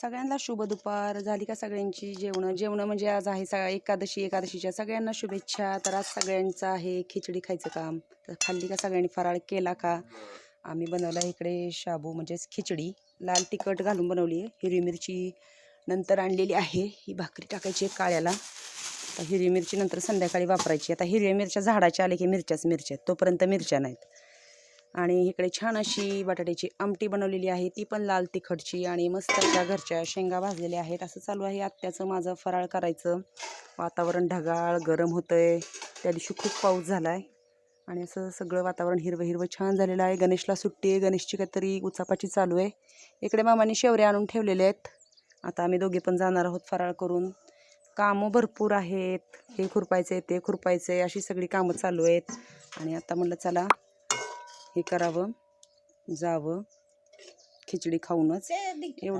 सगळ्यांना शुभ दुपार. झाली का सगळ्यांची जेवण म्हणजे आज आहे एकादशीच्या सगळ्यांना शुभेच्छा. तर आज सगळ्यांचं आहे खिचडी खायचं काम. तर खाल्ली का सगळ्यांनी, फराळ केला का? आम्ही बनवला इकडे शाबू म्हणजेच खिचडी लाल तिखट घालून बनवली आहे. हिरवी मिरची नंतर आणलेली आहे. ही भाकरी टाकायची आहे काळ्याला. आता हिरवी मिरची नंतर संध्याकाळी वापरायची. आता हिरव्या मिरच्या झाडाच्या आले की मिरच्याच मिरच्या, तोपर्यंत मिरच्या नाहीत. आणि इकडे छान अशी बटाट्याची आमटी बनवलेली आहे, ती पण लाल तिखटची. आणि मस्त अशा घरच्या शेंगा भाजलेल्या आहेत. असं चालू आहे आत्याचं माझं फराळ करायचं. वातावरण ढगाळ गरम होतंय. त्या दिवशी खूप पाऊस झाला आहे आणि असं सगळं वातावरण हिरवं हिरवं छान झालेलं आहे. गणेशला सुट्टी आहे, गणेशची काहीतरी उचापाची चालू आहे. इकडे मामांनी शेवरे आणून ठेवलेले आहेत. आता आम्ही दोघे पण जाणार आहोत फराळ करून. कामं भरपूर आहेत, हे खुरपायचे ते खुरपायचे, अशी सगळी कामं चालू आहेत. आणि आता म्हणलं चला हे करावं, जावं खिचडी खाऊनच एवढं.